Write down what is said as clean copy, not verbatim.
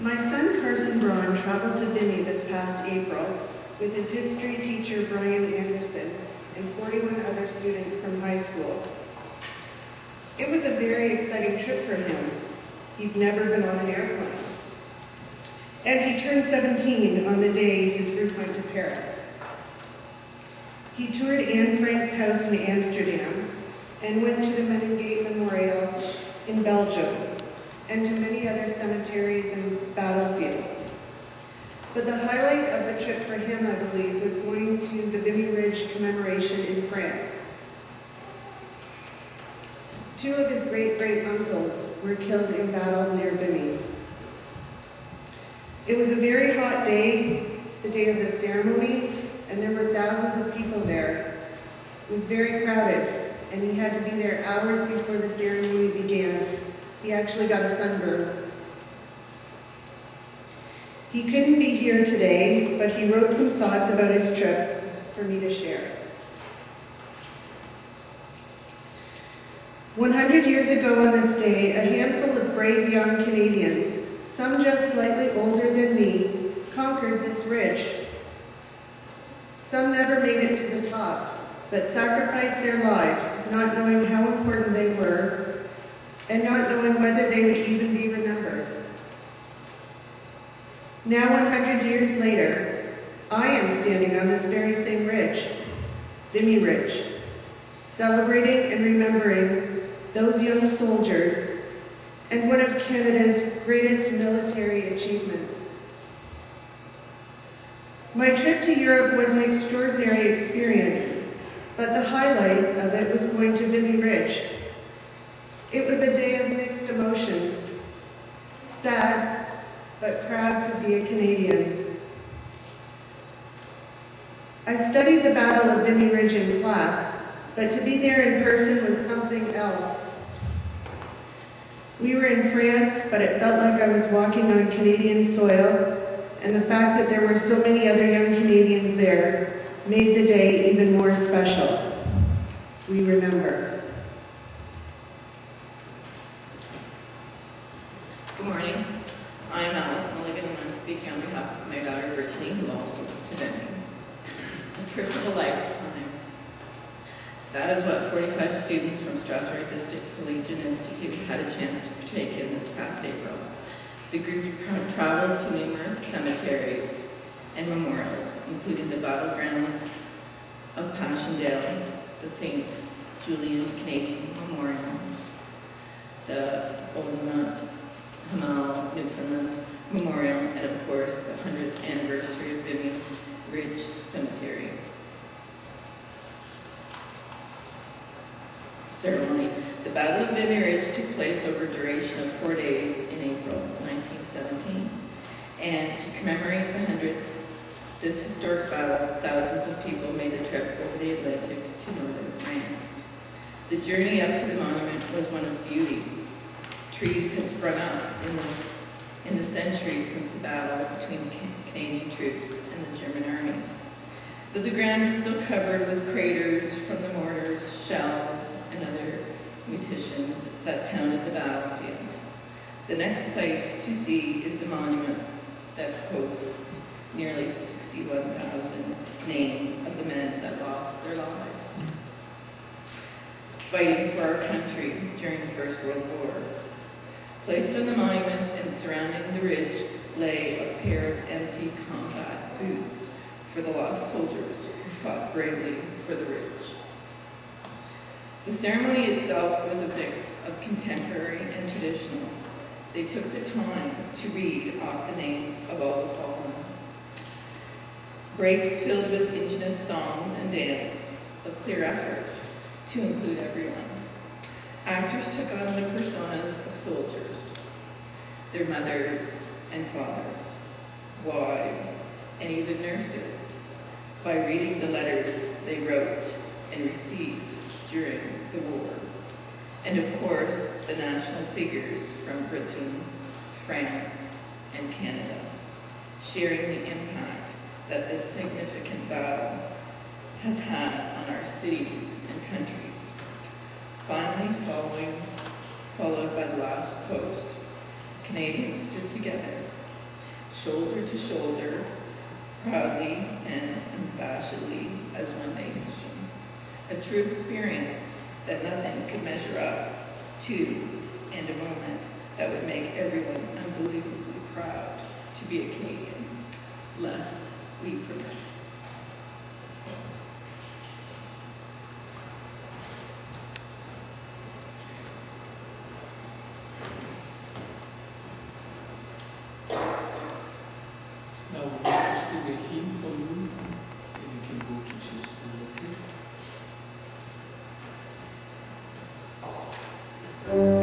My son Carson Braun traveled to Vimy this past April with his history teacher Brian Anderson and 41 other students from high school. It was a very exciting trip for him. He'd never been on an airplane. And he turned 17 on the day his group went to Paris. He toured Anne Frank's house in Amsterdam and went to the Meningate Memorial in Belgium and to many other cemeteries and battlefields. But the highlight of the trip for him, I believe, was going to the Vimy Ridge commemoration in France. Two of his great-great-uncles were killed in battle near Vimy. It was a very hot day, the day of the ceremony, and there were thousands of people there. It was very crowded, and he had to be there hours before the ceremony began. He actually got a sunburn. He couldn't be here today, but he wrote some thoughts about his trip for me to share. 100 years ago on this day, a handful of brave young Canadians, some just slightly older than me, conquered this ridge. Some never made it to the top, but sacrificed their lives, not knowing how important they were, and not knowing whether they would even be remembered. Now, 100 years later, I am standing on this very same ridge, Vimy Ridge, celebrating and remembering those young soldiers and one of Canada's greatest military achievements. My trip to Europe was an extraordinary experience, but the highlight of it was going to Vimy Ridge. It was a day of mixed emotions, sad, but proud to be a Canadian. I studied the Battle of Vimy Ridge in class, but to be there in person was something else. We were in France, but it felt like I was walking on Canadian soil, and the fact that there were so many other young Canadians there made the day even more special. We remember. Good morning. I'm Alice Mulligan, and I'm speaking on behalf of my daughter Brittany, who also went to Vimy. A trip of a lifetime. That is what 45 students from Strathroy District Collegiate Institute had a chance to partake in this past April. The group traveled to numerous cemeteries and memorials, including the battlegrounds of Passchendaele, the St. Julian Canadian Memorial, the Oldmont Hamal, Newfoundland Memorial, and of course the 100th anniversary of Vimy Ridge Cemetery. Ceremony. The Battle of Vimy Ridge took place over a duration of 4 days in April 1917. And to commemorate the 100th, this historic battle, thousands of people made the trip over the Atlantic to northern France. The journey up to the monument was one of beauty. Trees had sprung up in the centuries since the battle between Canadian troops and the German army. Though the ground is still covered with craters from the mortars, shells, and other munitions that pounded the battlefield. The next sight to see is the monument that hosts nearly 61,000 names of the men that lost their lives fighting for our country during the First World War. Placed on the monument and surrounding the ridge lay a pair of empty combat boots for the lost soldiers who fought bravely for the ridge. The ceremony itself was a mix of contemporary and traditional. They took the time to read off the names of all the fallen. Breaks filled with Indigenous songs and dance, a clear effort to include everyone. Actors took on the personas of soldiers, their mothers and fathers, wives, and even nurses, by reading the letters they wrote and received during the war. And of course, the national figures from Britain, France, and Canada, sharing the impact that this significant battle has had on our cities and countries. Finally, followed by the last post, Canadians stood together shoulder to shoulder, proudly and unabashedly as one nation. A true experience that nothing could measure up to, and a moment that would make everyone unbelievably proud to be a Canadian, lest we forget. Now we have to sing a hymn for you, and you can go to Jesus. Okay?